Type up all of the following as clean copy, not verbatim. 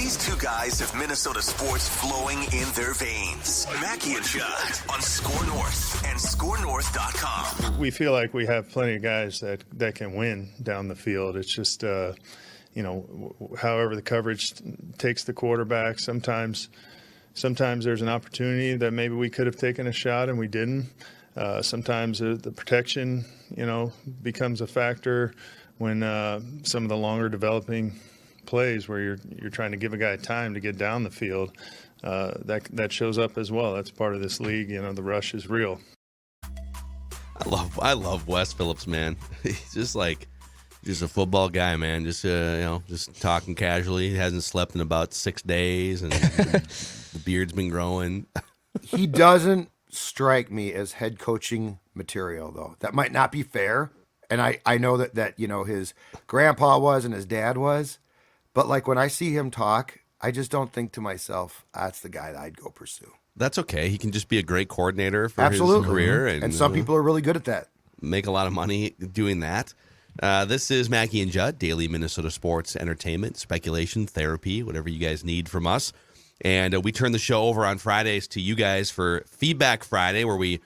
These two guys have Minnesota sports flowing in their veins. Mackey and Judd on SKOR North and SKORNorth.com. We feel like we have plenty of guys that can win down the field. It's just, however the coverage takes the quarterback, sometimes there's an opportunity that maybe we could have taken a shot and we didn't. Sometimes the protection, becomes a factor when some of the longer developing plays where you're trying to give a guy time to get down the field, that shows up as well. That's part of this league. The rush is real. I love Wes Phillips, man. He's just a football guy, man. Just talking casually. He hasn't slept in about 6 days, and the beard's been growing. He doesn't strike me as head coaching material, though. That might not be fair, and I know that his grandpa was and his dad was. But when I see him talk, I just don't think to myself, that's the guy that I'd go pursue. That's okay. He can just be a great coordinator for Absolutely. his career. And some people are really good at that. Make a lot of money doing that. This is Mackey and Judd, daily Minnesota sports entertainment, speculation, therapy, whatever you guys need from us. And we turn the show over on Fridays to you guys for Feedback Friday, where we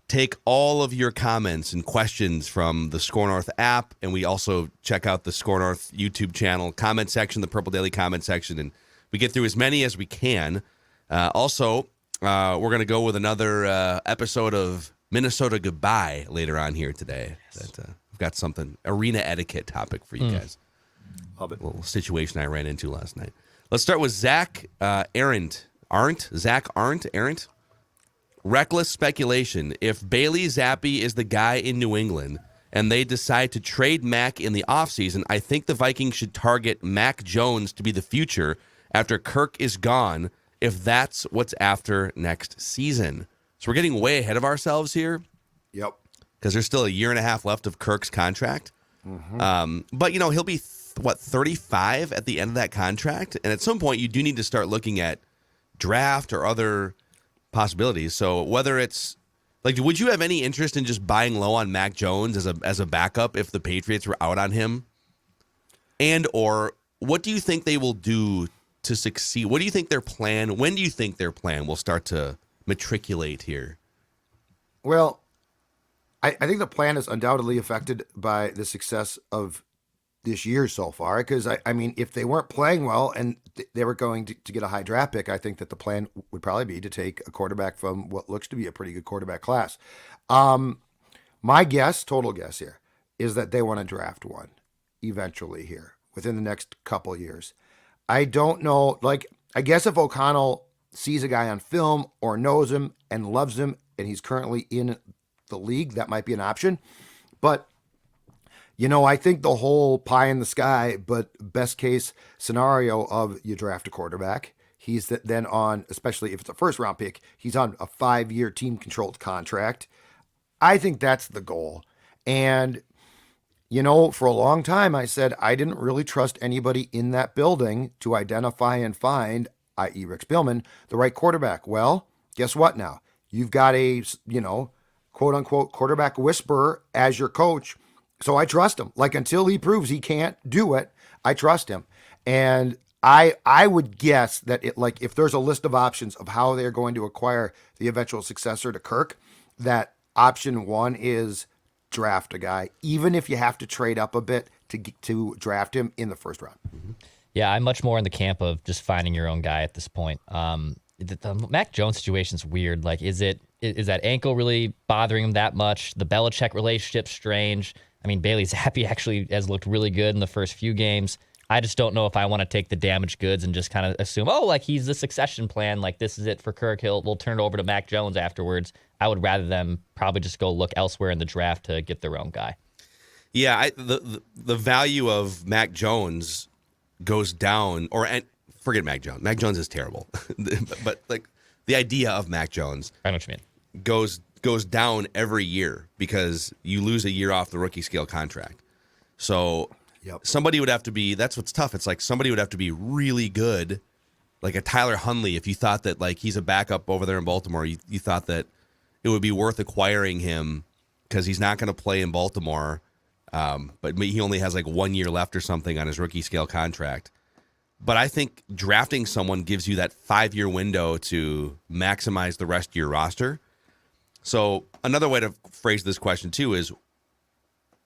take all of your comments and questions from the SKOR North app, and we also check out the SKOR North YouTube channel comment section, the Purple Daily comment section, and we get through as many as we can. Also, we're going to go with another episode of Minnesota Goodbye later on here today. Yes. We've got something, arena etiquette topic for you guys. Love it. A little situation I ran into last night. Let's start with Zach Arendt. Zach Arendt. Reckless speculation. If Bailey Zappi is the guy in New England and they decide to trade Mack in the offseason, I think the Vikings should target Mac Jones to be the future after Kirk is gone, if that's what's after next season. So we're getting way ahead of ourselves here. Yep. Because there's still a year and a half left of Kirk's contract. Mm-hmm. But, he'll be, 35 at the end of that contract? And at some point, you do need to start looking at draft or other possibilities. So whether it's would you have any interest in just buying low on Mac Jones as a backup if the Patriots were out on him? And or what do you think they will do to succeed? What do you think their plan? When do you think their plan will start to matriculate here? Well, I think the plan is undoubtedly affected by the success of this year so far, because I mean, if they weren't playing well and they were going to get a high draft pick, I think that the plan would probably be to take a quarterback from what looks to be a pretty good quarterback class. My guess, total guess here, is that they want to draft one eventually here within the next couple years. I don't know. I guess if O'Connell sees a guy on film or knows him and loves him and he's currently in the league, that might be an option. But I think the whole pie in the sky, but best case scenario of you draft a quarterback, he's then on, especially if it's a first round pick, he's on a 5-year team controlled contract. I think that's the goal. And, for a long time, I said I didn't really trust anybody in that building to identify and find, i.e. Rick Spielman, the right quarterback. Well, guess what now? You've got a, quote unquote quarterback whisperer as your coach. So I trust him. Until he proves he can't do it, I trust him. And I would guess that if there's a list of options of how they're going to acquire the eventual successor to Kirk, that option one is draft a guy, even if you have to trade up a bit to draft him in the first round. Mm-hmm. Yeah, I'm much more in the camp of just finding your own guy at this point. The Mac Jones situation's weird. Is that ankle really bothering him that much? The Belichick relationship's strange. I mean, Bailey Zappi actually has looked really good in the first few games. I just don't know if I want to take the damaged goods and just kind of assume, he's the succession plan. This is it for Kirk. We'll turn it over to Mac Jones afterwards. I would rather them probably just go look elsewhere in the draft to get their own guy. Yeah, the value of Mac Jones goes down, forget Mac Jones. Mac Jones is terrible. but the idea of Mac Jones, I know what you mean, goes down every year because you lose a year off the rookie scale contract. So somebody would have to be, that's what's tough. It's somebody would have to be really good, like a Tyler Huntley. If you thought that he's a backup over there in Baltimore, you thought that it would be worth acquiring him because he's not going to play in Baltimore. But he only has 1 year left or something on his rookie scale contract. But I think drafting someone gives you that 5-year window to maximize the rest of your roster. So another way to phrase this question too is,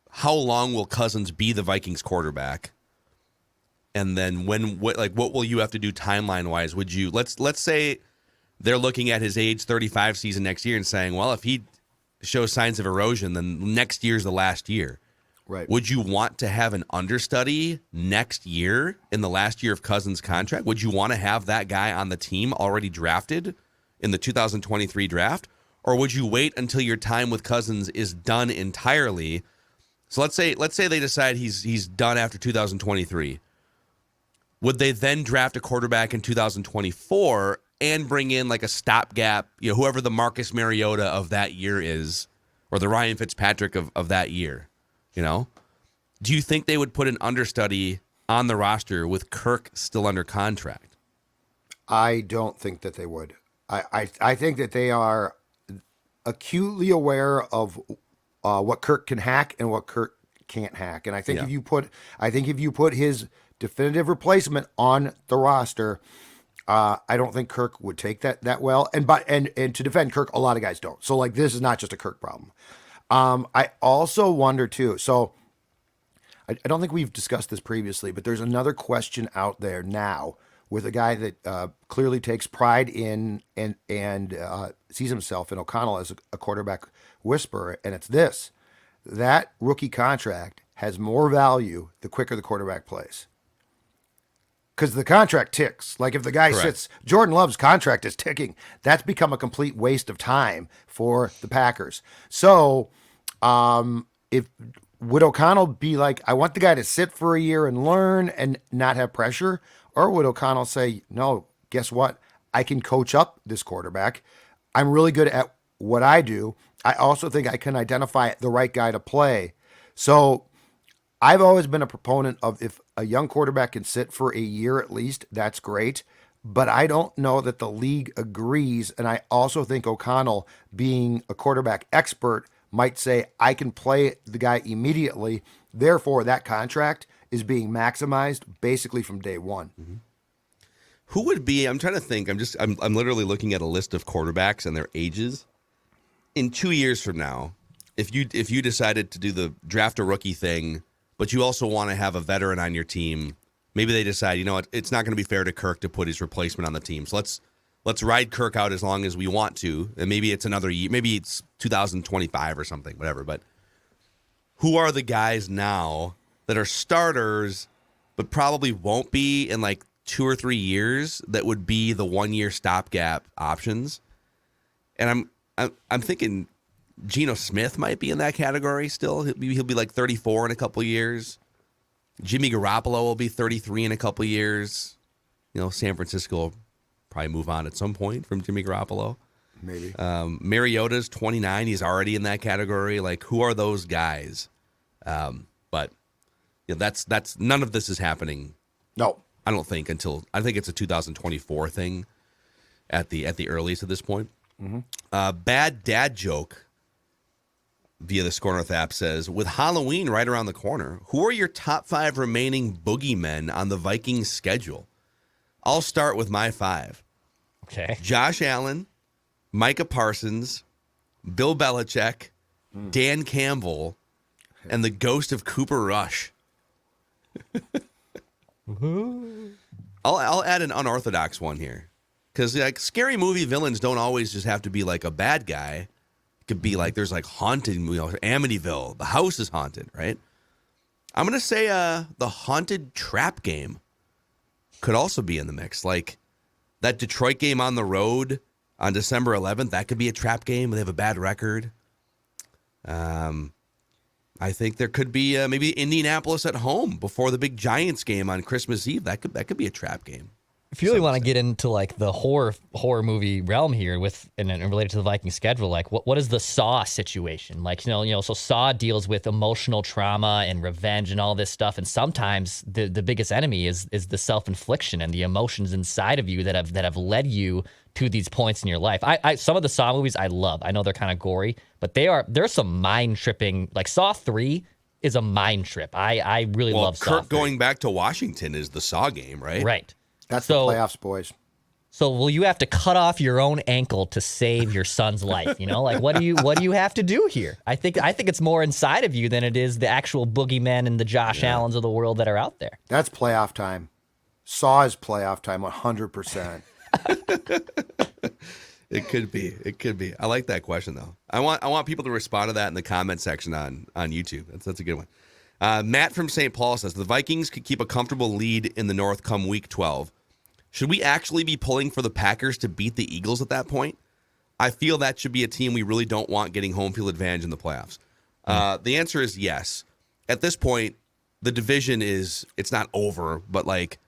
how long will Cousins be the Vikings quarterback? And then what will you have to do timeline wise? Would you let's say they're looking at his age 35 season next year and saying, well, if he shows signs of erosion, then next year's the last year. Right. Would you want to have an understudy next year in the last year of Cousins' contract? Would you want to have that guy on the team already drafted in the 2023 draft? Or would you wait until your time with Cousins is done entirely? So let's say they decide he's done after 2023. Would they then draft a quarterback in 2024 and bring in like a stopgap, whoever the Marcus Mariota of that year is, or the Ryan Fitzpatrick of that year? Do you think they would put an understudy on the roster with Kirk still under contract? I don't think that they would. I think that they are acutely aware of what Kirk can hack and what Kirk can't hack. And I think if you put his definitive replacement on the roster, I don't think Kirk would take that well. And to defend Kirk, a lot of guys don't. So this is not just a Kirk problem. I also wonder too. So I don't think we've discussed this previously, but there's another question out there now with a guy that clearly takes pride in and sees himself in O'Connell as a quarterback whisperer, and it's this: that rookie contract has more value the quicker the quarterback plays. Because the contract ticks. If the guy sits, Jordan Love's contract is ticking. That's become a complete waste of time for the Packers. So, would O'Connell be like, I want the guy to sit for a year and learn and not have pressure? Or would O'Connell say, no, guess what? I can coach up this quarterback. I'm really good at what I do. I also think I can identify the right guy to play. So I've always been a proponent of, if a young quarterback can sit for a year at least, that's great. But I don't know that the league agrees. And I also think O'Connell, being a quarterback expert, might say, I can play the guy immediately. Therefore, that contract is being maximized basically from day one. Mm-hmm. Who would be, I'm trying to think, I'm literally looking at a list of quarterbacks and their ages. In 2 years from now, if you decided to do the draft a rookie thing, but you also want to have a veteran on your team, maybe they decide, it's not going to be fair to Kirk to put his replacement on the team. So let's ride Kirk out as long as we want to. And maybe it's another year, maybe it's 2025 or something, whatever. But who are the guys now that are starters, but probably won't be in 2 or 3 years, that would be the 1-year stopgap options? And I'm thinking Geno Smith might be in that category still. He'll be 34 in a couple years. Jimmy Garoppolo will be 33 in a couple years. San Francisco will probably move on at some point from Jimmy Garoppolo. Maybe. Mariota's 29. He's already in that category. Who are those guys? But that's none of this is happening. No, I don't think I think it's a 2024 thing at the earliest at this point. Mm-hmm. Bad dad joke via the SKOR North app says, with Halloween right around the corner, who are your top 5 remaining boogeymen on the Vikings schedule? I'll start with my 5. Okay. Josh Allen, Micah Parsons, Bill Belichick, Dan Campbell, and the ghost of Cooper Rush. I'll add an unorthodox one here, because scary movie villains don't always just have to be a bad guy. It could be there's haunted, Amityville. The house is haunted, right? I'm gonna say the haunted trap game could also be in the mix. That Detroit game on the road on December 11th, that could be a trap game. They have a bad record. I think there could be maybe Indianapolis at home before the big Giants game on Christmas Eve. That could be a trap game. If you really want to get into the horror movie realm here and related to the Viking schedule, what is the Saw situation? So Saw deals with emotional trauma and revenge and all this stuff, and sometimes the biggest enemy is the self-infliction and the emotions inside of you that have led you to these points in your life. I some of the Saw movies I love. I know they're kind of gory, but there's some mind tripping. Saw 3 is a mind trip. I really love Saw Kirk 3. going back to Washington is the Saw game, right? Right. That's the playoffs, boys. So will you have to cut off your own ankle to save your son's life? You know, like what do you have to do here? I think it's more inside of you than it is the actual boogeymen and the Josh Allens of the world that are out there. That's playoff time. Saw is playoff time 100%. It could be. It could be. I like that question though. I want people to respond to that in the comment section on YouTube. That's a good one. Matt from St. Paul says the Vikings could keep a comfortable lead in the North come Week 12. Should we actually be pulling for the Packers to beat the Eagles at that point? I feel that should be a team we really don't want getting home field advantage in the playoffs. The answer is yes. At this point, the division it's not over, but like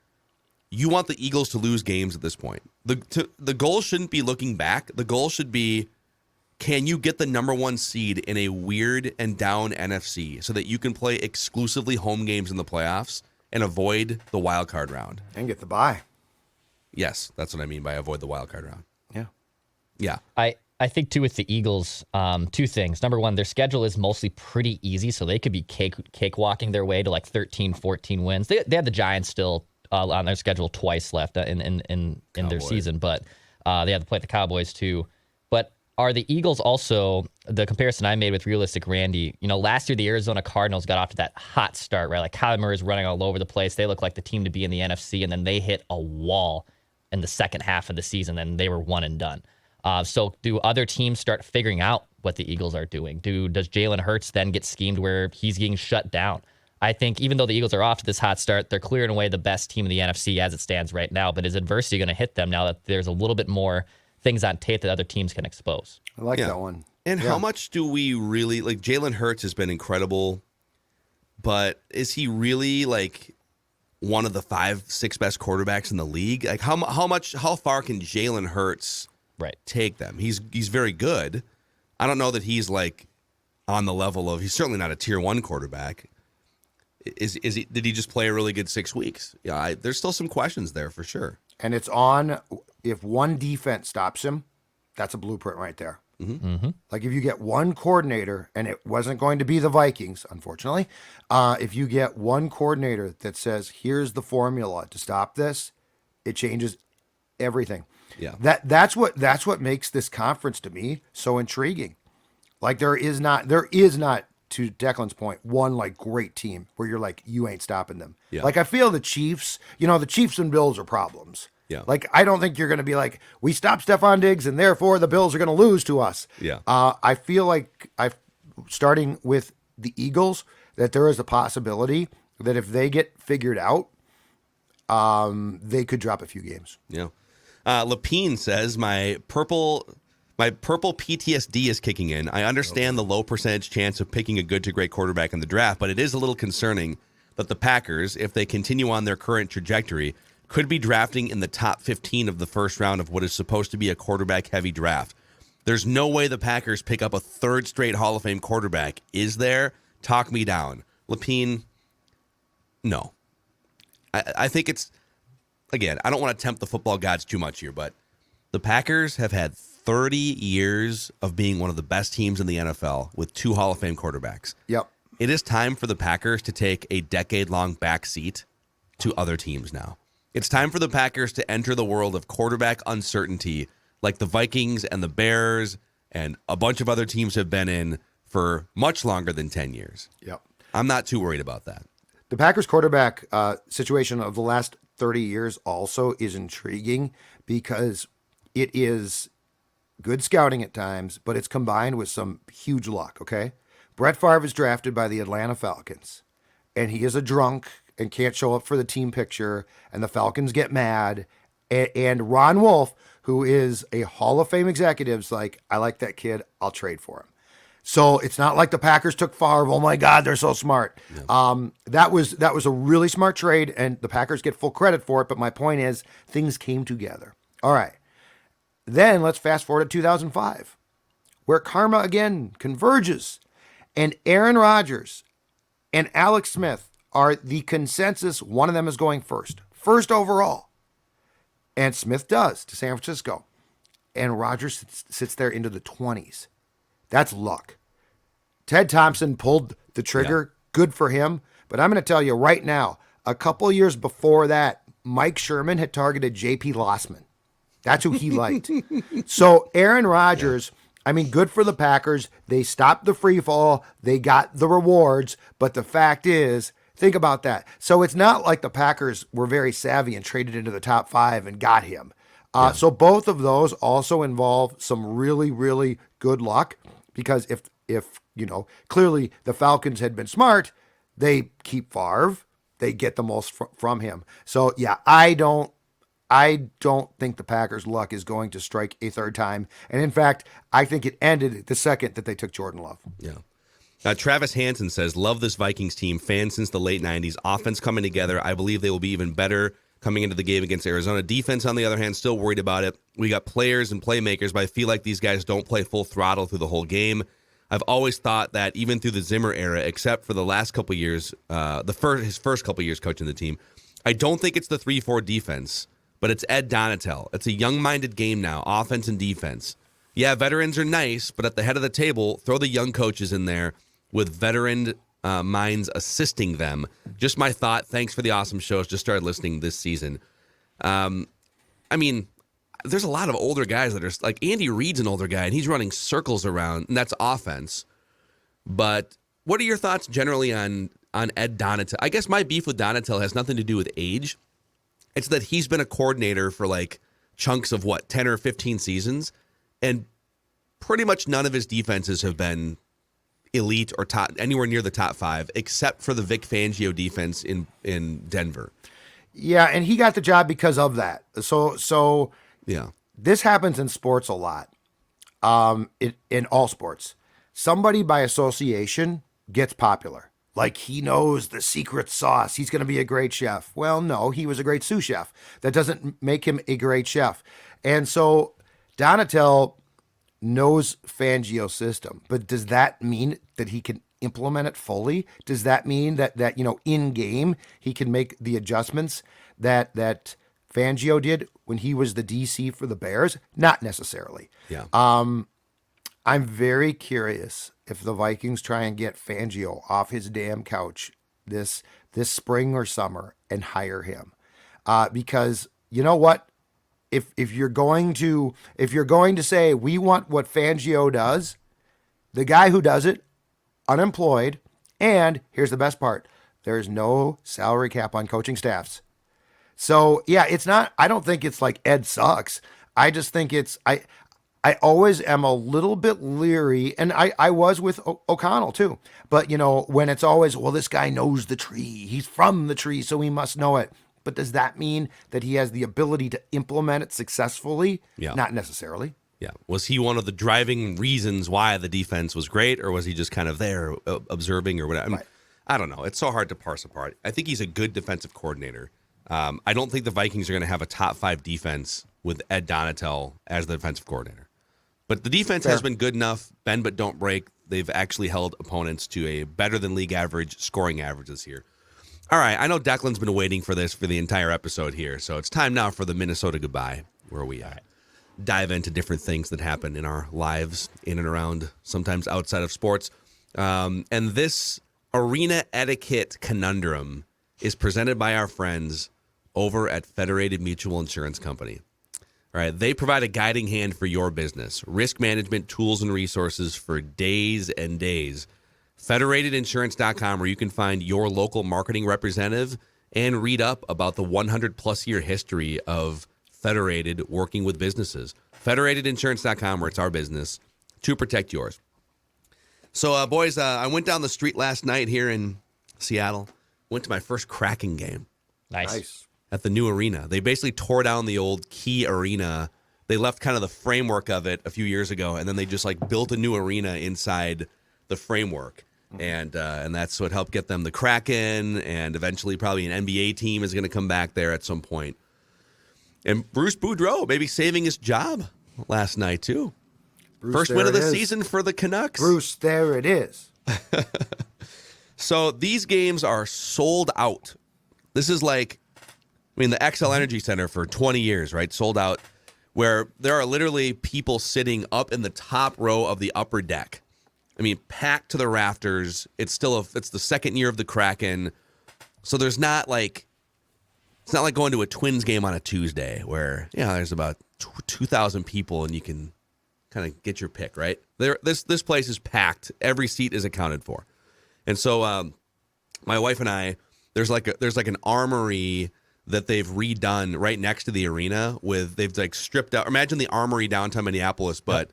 you want the Eagles to lose games at this point. The goal shouldn't be looking back. The goal should be, can you get the number 1 seed in a weird and down NFC so that you can play exclusively home games in the playoffs and avoid the wild card round? And get the bye. Yes, that's what I mean by avoid the wild card round. Yeah. Yeah. I think, too, with the Eagles, 2 things. Number 1, their schedule is mostly pretty easy, so they could be cakewalking their way to like 13, 14 wins. They have the Giants still on their schedule twice left in their season, but they have to play the Cowboys, too. But are the Eagles also, the comparison I made with Realistic Randy, you know, last year the Arizona Cardinals got off to that hot start, right? Like Kyler Murray's running all over the place. They look like the team to be in the NFC, and then they hit a wall in the second half of the season, and they were one and done. So do other teams start figuring out what the Eagles are doing? Does Jalen Hurts then get schemed where he's getting shut down? I think even though the Eagles are off to this hot start, they're clearing away the best team in the NFC as it stands right now. But is adversity going to hit them now that there's a little bit more things on tape that other teams can expose? I like that one. And how much do we really, like, Jalen Hurts has been incredible, but is he really like one of the 5-6 best quarterbacks in the league? Like how far can Jalen Hurts take them? He's very good. I don't know that he's like on the level of, he's certainly not a tier 1 quarterback. Is he? Did he just play a really good 6 weeks? Yeah, there's still some questions there for sure. And it's on, if one defense stops him, that's a blueprint right there. Mm-hmm. Like if you get one coordinator, and it wasn't going to be the Vikings, unfortunately, if you get one coordinator that says, here's the formula to stop this, it changes everything. Yeah. That's what makes this conference to me so intriguing. Like there is not, to Declan's point, one like great team where you're like, you ain't stopping them. Yeah. Like I feel the Chiefs, the Chiefs and Bills are problems. Yeah. Like I don't think you're going to be like, we stopped Stephon Diggs and therefore the Bills are going to lose to us. Yeah. I feel like starting with the Eagles, that there is a possibility that if they get figured out, they could drop a few games. Yeah. Lapine says my purple PTSD is kicking in. I understand the low percentage chance of picking a good to great quarterback in the draft, but it is a little concerning that the Packers, if they continue on their current trajectory, could be drafting in the top 15 of the first round of what is supposed to be a quarterback-heavy draft. There's no way the Packers pick up a third straight Hall of Fame quarterback. Is there? Talk me down. Lapine, no. I think it's, again, I don't want to tempt the football gods too much here, but the Packers have had 30 years of being one of the best teams in the NFL with 2 Hall of Fame quarterbacks. Yep. It is time for the Packers to take a decade-long backseat to other teams now. It's time for the Packers to enter the world of quarterback uncertainty like the Vikings and the Bears and a bunch of other teams have been in for much longer than 10 years. Yep. I'm not too worried about that. The Packers quarterback situation of the last 30 years also is intriguing because it is good scouting at times, but it's combined with some huge luck, okay? Brett Favre is drafted by the Atlanta Falcons, and he is a drunk and can't show up for the team picture, and the Falcons get mad. And Ron Wolf, who is a Hall of Fame executive, is like, I like that kid, I'll trade for him. So it's not like the Packers took Favre. Oh my God, they're so smart. Yeah. That was a really smart trade, and the Packers get full credit for it. But my point is, things came together. All right. Then let's fast forward to 2005, where karma again converges, and Aaron Rodgers and Alex Smith are the consensus. One of them is going first overall, and Smith does to San Francisco, and Rodgers sits there into the 20s. That's luck. Ted Thompson pulled the trigger good for him. But I'm going to tell you right now, a couple years before that, Mike Sherman had targeted J.P. Lossman. That's who he liked. So Aaron Rodgers, I mean, good for the Packers. They stopped the free fall. They got the rewards. But the fact is, think about that. So it's not like the Packers were very savvy and traded into the top 5 and got him. So both of those also involve some really, really good luck, because if clearly the Falcons had been smart, they keep Favre, they get the most from him. So yeah, I don't think the Packers' luck is going to strike a third time. And in fact, I think it ended the second that they took Jordan Love. Yeah. Travis Hansen says, love this Vikings team. Fan since the late 90s. Offense coming together. I believe they will be even better coming into the game against Arizona. Defense, on the other hand, still worried about it. We got players and playmakers, but I feel like these guys don't play full throttle through the whole game. I've always thought that even through the Zimmer era, except for the last couple of years, his first couple of years coaching the team, I don't think it's the 3-4 defense, but it's Ed Donatel. It's a young-minded game now, offense and defense. Yeah, veterans are nice, but at the head of the table, throw the young coaches in there with veteran minds assisting them. Just my thought. Thanks for the awesome shows. Just started listening this season. I mean, there's a lot of older guys that are like Andy Reid's an older guy, and he's running circles around, and that's offense. But what are your thoughts generally on Ed Donatel? I guess my beef with Donatel has nothing to do with age. It's that he's been a coordinator for like chunks of 10 or 15 seasons, and pretty much none of his defenses have been elite or top anywhere near the top 5, except for the Vic Fangio defense in Denver. Yeah, and he got the job because of that. So yeah, this happens in sports a lot. In all sports, somebody by association gets popular. Like he knows the secret sauce. He's going to be a great chef. Well, no, he was a great sous chef. That doesn't make him a great chef. And so Donatel knows Fangio's system, but does that mean that he can implement it fully? Does that mean that in game he can make the adjustments that Fangio did when he was the DC for the Bears? Not necessarily. Yeah. I'm very curious if the Vikings try and get Fangio off his damn couch this spring or summer and hire him, because you know what? If you're going to say we want what Fangio does, the guy who does it, unemployed, and here's the best part, there's no salary cap on coaching staffs. So yeah, it's not. I don't think it's like Ed sucks. I just think it's I always am a little bit leery, and I was with O'Connell too. But when it's always, well, this guy knows the tree, he's from the tree, so he must know it. But does that mean that he has the ability to implement it successfully? Yeah. Not necessarily. Yeah. Was he one of the driving reasons why the defense was great, or was he just kind of there observing or whatever? Right. I don't know. It's so hard to parse apart. I think he's a good defensive coordinator. I don't think the Vikings are going to have a top 5 defense with Ed Donatel as the defensive coordinator. But the defense has been good enough. Bend but don't break. They've actually held opponents to a better than league average scoring average this year. All right, I know Declan's been waiting for this for the entire episode here, so it's time now for the Minnesota Goodbye, where we dive into different things that happen in our lives, in and around, sometimes outside of sports. And this arena etiquette conundrum is presented by our friends over at Federated Mutual Insurance Company. All right, they provide a guiding hand for your business, risk management tools and resources for days and days. Federatedinsurance.com, where you can find your local marketing representative and read up about the 100-plus year history of Federated working with businesses. Federatedinsurance.com, where it's our business to protect yours. So, boys, I went down the street last night here in Seattle. Went to my first Kraken game. Nice. At the new arena. They basically tore down the old Key Arena. They left kind of the framework of it a few years ago, and then they just built a new arena inside the framework. And that's what helped get them the Kraken, and eventually probably an NBA team is going to come back there at some point. And Bruce Boudreau maybe saving his job last night, too. Bruce, first win of the season for the Canucks. Bruce, there it is. So these games are sold out. This is the XL Energy Center for 20 years, right? Sold out, where there are literally people sitting up in the top row of the upper deck. I mean, packed to the rafters. It's the second year of the Kraken. So there's not like, it's not like going to a Twins game on a Tuesday where, there's about 2,000 people and you can kind of get your pick, right? This place is packed. Every seat is accounted for. And so my wife and I, there's like an armory that they've redone right next to the arena they've like stripped out. Imagine the armory downtown Minneapolis, but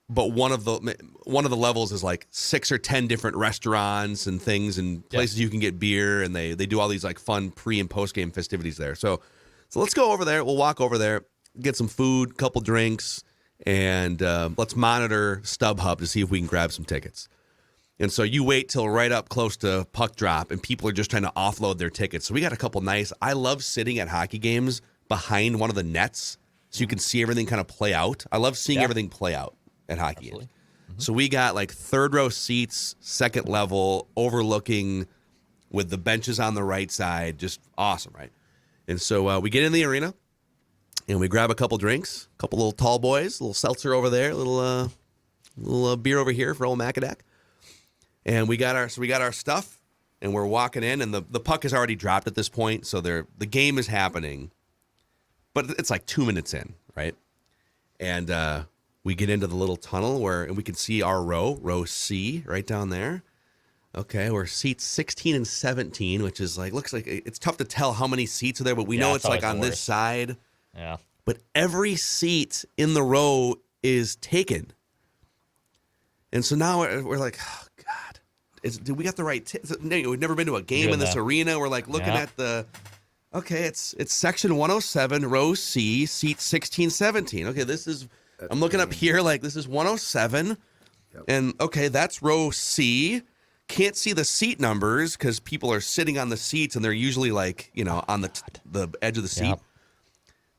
one of the levels is like 6 or 10 different restaurants and things and places you can get beer, and they do all these like fun pre and post game festivities there. So let's go over there. We'll walk over there, get some food, couple drinks, and let's monitor StubHub to see if we can grab some tickets. And so you wait till right up close to puck drop, and people are just trying to offload their tickets. So we got a couple nice. I love sitting at hockey games behind one of the nets so you can see everything kind of play out. I love seeing everything play out at hockey games. So we got like third row seats, second level, overlooking with the benches on the right side. Just awesome, right? And so we get in the arena, and we grab a couple drinks, a couple little tall boys, a little seltzer over there, a little beer over here for old Macadac. And we got our stuff, and we're walking in, and the puck is already dropped at this point, so the game is happening, but it's like 2 minutes in, right? And we get into the little tunnel and we can see our row C, right down there. Okay, we're seats 16 and 17, which is like looks like it's tough to tell how many seats are there, but we know it's like on this side. Yeah. But every seat in the row is taken. And so now we're like, oh, God, did we got the right? We've never been to a game in this arena. We're like looking at it's section 107, row C, seat 16, 17. Okay, I'm looking up here like this is 107. Yep. And okay, that's row C. Can't see the seat numbers because people are sitting on the seats and they're usually like, on the edge of the seat. Yep.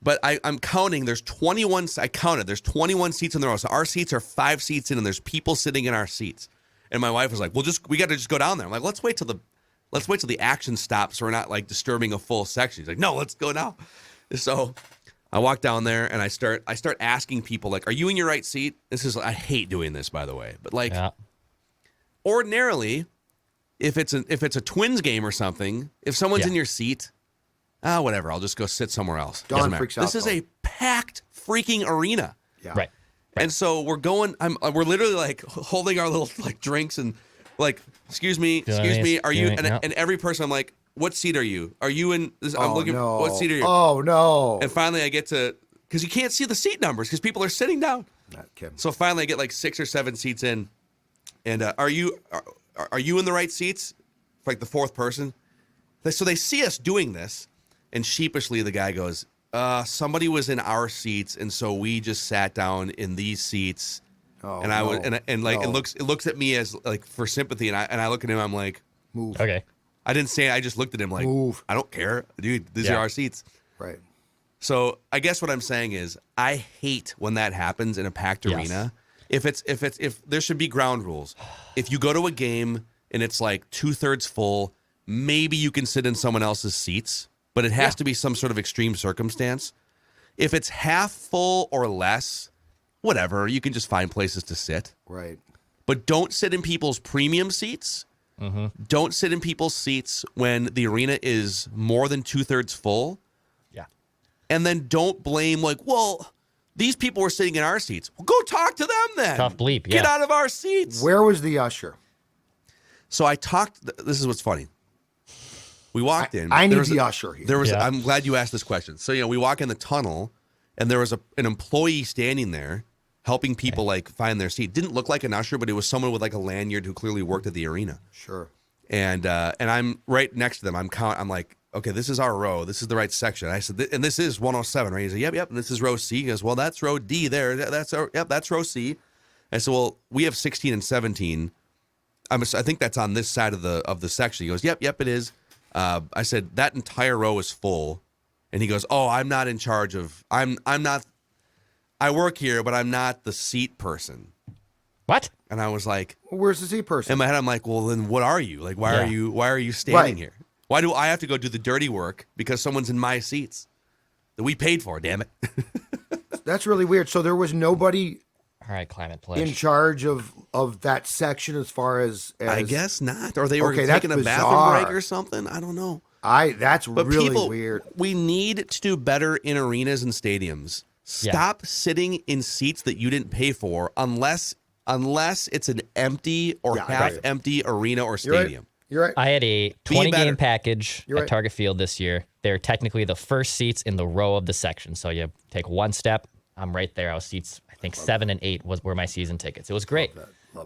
But I'm counting. There's 21. I counted. There's 21 seats in the row. So our seats are 5 seats in, and there's people sitting in our seats. And my wife was like, "Well, we got to just go down there." I'm like, "Let's wait till the action stops, so we're not like disturbing a full section." She's like, "No, let's go now." So I walk down there and I start asking people like, "Are you in your right seat?" I hate doing this, by the way, but like ordinarily, if it's a Twins game or something, if someone's in your seat. Whatever. I'll just go sit somewhere else. Don freaks out. This is a packed freaking arena. Yeah. Right. And so we're going. We're literally like holding our little like drinks and like, excuse me. Are you? And every person, I'm like, what seat are you? Are you in? I'm looking. No. What seat are you? Oh no! And finally, I get to because you can't see the seat numbers because people are sitting down. Not Kim. So finally, I get like 6 or 7 seats in, and are you in the right seats? Like the fourth person. So they see us doing this. And sheepishly, the guy goes, somebody was in our seats, and so we just sat down in these seats. Oh, and I was, and like it looks at me as like for sympathy, and I look at him, I'm like, move. Okay. I didn't say it, I just looked at him like, move. I don't care, dude. These are our seats. Right. So I guess what I'm saying is, I hate when that happens in a packed arena. If there should be ground rules. If you go to a game and it's like 2/3 full, maybe you can sit in someone else's seats. But it has to be some sort of extreme circumstance. If it's half full or less, whatever, you can just find places to sit. Right. But don't sit in people's premium seats. Mm-hmm. Don't sit in people's seats when the arena is more than 2/3 full. Yeah. And then don't blame like, well, these people were sitting in our seats. Well, go talk to them then. Tough bleep, Get out of our seats. Where was the usher? So I talked. This is what's funny. We walked in. I need the usher here. I'm glad you asked this question. So, we walk in the tunnel, and there was an employee standing there helping people like find their seat. Didn't look like an usher, but it was someone with like a lanyard who clearly worked at the arena. Sure. And I'm right next to them. I'm like, okay, this is our row. This is the right section. I said, and this is 107, right? He said, yep. And this is row C. He goes, well, that's row D there. That's row C. I said, well, we have 16 and 17. I think that's on this side of the section. He goes, yep, it is. I said, that entire row is full. And he goes, oh, I'm not in charge of, I'm not, I work here, but I'm not the seat person. What? And I was like, well, where's the seat person? in my head, I'm like, well, then what are you? Like, why are you standing here? Why do I have to go do the dirty work because someone's in my seats that we paid for, damn it. That's really weird. So there was nobody All right, climate pledge. in charge of that section as far as I guess not. Or they were Okay, that's taking a bathroom bizarre. break or something. I don't know. That's But really people, weird. we need to do better in arenas and stadiums. Stop sitting in seats that you didn't pay for unless it's an empty or half-empty arena or stadium. You're right. I had a 20-game package You're right. at Target Field this year. They're technically the first seats in the row of the section. So you take one step, I'm right there. I was seats, I think 7 and 8 were my season tickets. It was great.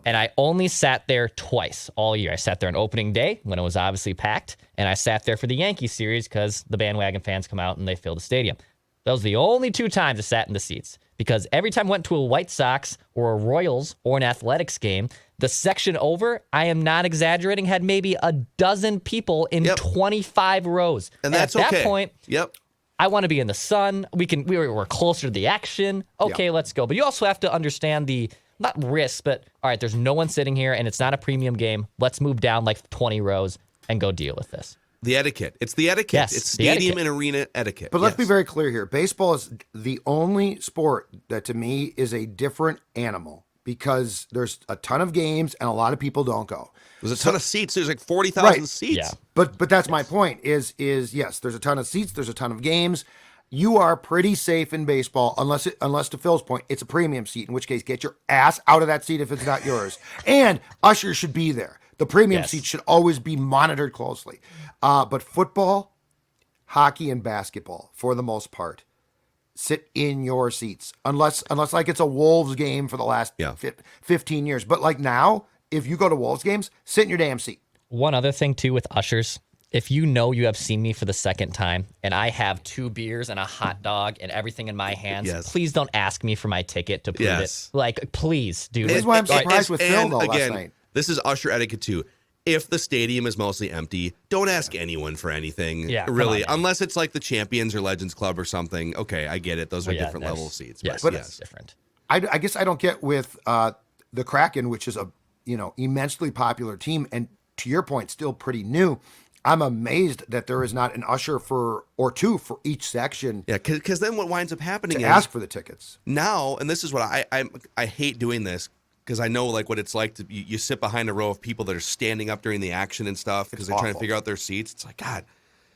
And I only sat there twice all year. I sat there on opening day when it was obviously packed, and I sat there for the Yankee series because the bandwagon fans come out and they fill the stadium. Those were the only 2 times I sat in the seats, because every time I went to a White Sox or a Royals or an Athletics game, the section over, I am not exaggerating, had maybe a dozen people in 25 rows. And that's at okay. that point, Yep. I want to be in the sun. We're closer to the action. Okay, let's go. But you also have to understand the, not risk, but all right, there's no one sitting here and it's not a premium game. Let's move down like 20 rows and go deal with this. The etiquette. It's the etiquette. Yes, it's the stadium etiquette. and arena etiquette. But let's be very clear here. Baseball is the only sport that to me is a different animal because there's a ton of games and a lot of people don't go. There's a ton of seats. There's like 40,000 Right. seats. Yeah. But that's my point is yes, there's a ton of seats, there's a ton of games. You are pretty safe in baseball unless to Phil's point, it's a premium seat, in which case get your ass out of that seat if it's not yours. And ushers should be there. The premium Yes. seat should always be monitored closely. But football, hockey, and basketball, for the most part, sit in your seats. Unless like it's a Wolves game for the last 15 years. But like now, if you go to Wolves games, sit in your damn seat. One other thing, too, with ushers, if you know you have seen me for the second time and I have 2 beers and a hot dog and everything in my hands, please don't ask me for my ticket to prove it. Like, please, dude. This is why I'm surprised with Phil, though, last night. This is usher etiquette, too. If the stadium is mostly empty, don't ask anyone for anything, really, unless it's like the Champions or Legends Club or something. Okay, I get it. Those are different level seats. Yes, but that's different. I guess I don't get with the Kraken, which is a immensely popular team, and to your point, still pretty new. I'm amazed that there is not an usher or 2 for each section. Yeah, because then what winds up happening is ask for the tickets now, and this is what I hate doing this. Because I know like what it's like to you sit behind a row of people that are standing up during the action and stuff because they're trying to figure out their seats. It's like, God.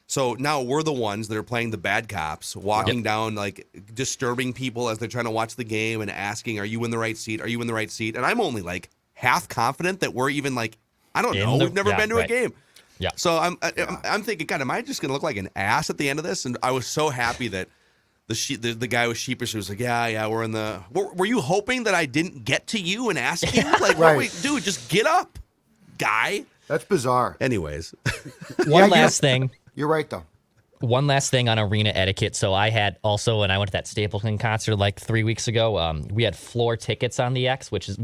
So now we're the ones that are playing the bad cops, walking down, like disturbing people as they're trying to watch the game and asking, "Are you in the right seat? Are you in the right seat?" And I'm only like half confident that we're even like, I don't know, we've never been to a game. Yeah. So I'm thinking, God, am I just gonna look like an ass at the end of this? And I was so happy that. The guy was sheepish. He was like, yeah, we're in the. Were you hoping that I didn't get to you and ask you? Like, wait, dude, just get up, guy. That's bizarre. Anyways, one last thing. You're right, though. One last thing on arena etiquette. So I had also, when I went to that Stapleton concert like 3 weeks ago, we had floor tickets on the X, which is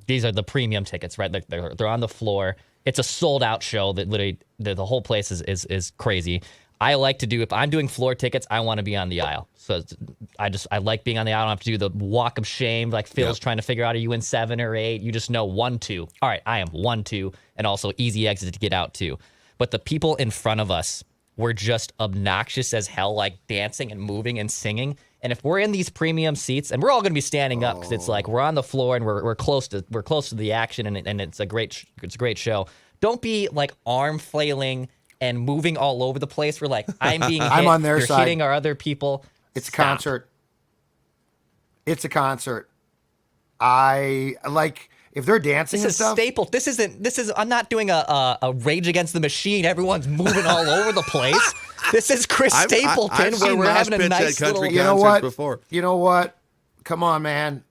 these are the premium tickets, right? They're on the floor. It's a sold out show that literally the whole place is crazy. I like to do, if I'm doing floor tickets, I want to be on the aisle. So I like being on the aisle. I don't have to do the walk of shame like Phil's trying to figure out, are you in 7 or 8? You just know 1, 2. All right, I am 1, 2, and also easy exit to get out too. But the people in front of us were just obnoxious as hell, like dancing and moving and singing. And if we're in these premium seats, and we're all going to be standing up because it's like we're on the floor and we're close to the action, and it's a great show. Don't be like arm flailing and moving all over the place. We're like, I'm being hit. I'm on their You're side. hitting our other people. It's Stop. a concert. It's a concert. I like if they're dancing This and is stuff. staple. I'm not doing a Rage Against the Machine. Everyone's moving all over the place. This is Chris Stapleton I've where seen we're mosh having a pits at nice country little. You know concerts what? before. You know what? Come on, man.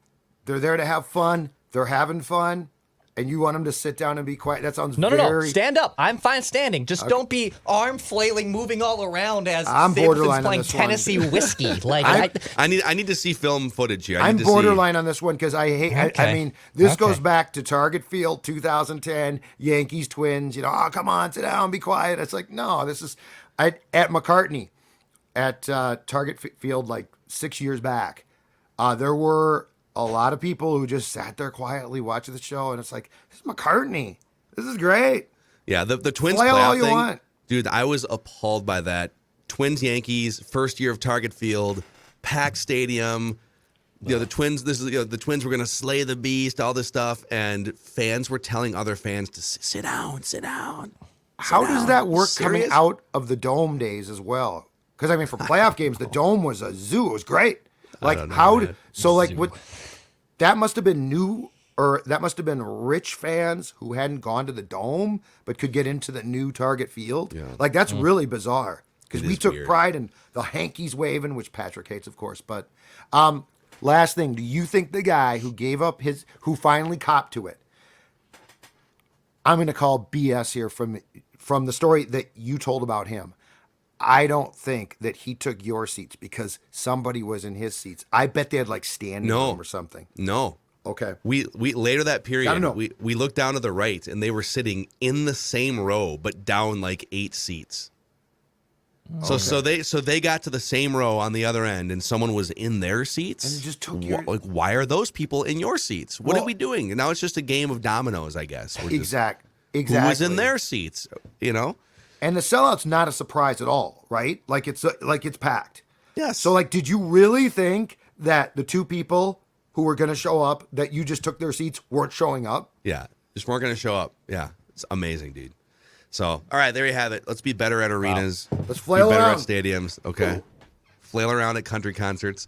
They're there to have fun. They're having fun. And you want them to sit down and be quiet? That sounds No. very... Stand up. I'm fine standing. Just don't be arm flailing, moving all around as I'm Stapleton's borderline on playing this one. Tennessee whiskey. Like I need to see film footage here. I'm borderline on this one because I hate. Okay. I mean, this goes back to Target Field 2010, Yankees Twins. Oh, come on, sit down, be quiet. It's like, no, this is at McCartney at Target Field like 6 years back. There were a lot of people who just sat there quietly watching the show, and it's like, this is McCartney. This is great. Yeah, the Twins Flail all playoff you thing, want. dude. I was appalled by that. Twins Yankees first year of Target Field, packed stadium. the Twins. This is the Twins were going to slay the beast, all this stuff, and fans were telling other fans to sit down, sit down. How does that work coming Serious? out of the dome days as well? Because I mean, for playoff games, the dome was a zoo. It was great. Like don't know, how? man. So like what? That must have been new, or that must have been rich fans who hadn't gone to the dome but could get into the new Target Field. Yeah. Like that's really bizarre because It we is took weird. pride in the hankies waving, which Patrick hates, of course. But last thing, do you think the guy who gave up who finally copped to it? I'm going to call BS here from the story that you told about him. I don't think that he took your seats because somebody was in his seats. I bet they had like standing room or something. No. Okay. We later that period, Gotta know. we looked down to the right, and they were sitting in the same row, but down like 8 seats. So they got to the same row on the other end, and someone was in their seats. And you just took your- Like, why are those people in your seats? What are Well- we doing? And now it's just a game of dominoes, I guess. We're just- Exactly. Who was in their seats? You know. And the sellout's not a surprise at all, right? Like it's packed. Yes. So like, did you really think that the two people who were going to show up that you just took their seats weren't showing up? Yeah, just weren't going to show up. Yeah, it's amazing, dude. So, all right, there you have it. Let's be better at arenas. Let's flail be better around. at stadiums. Okay, flail around at country concerts.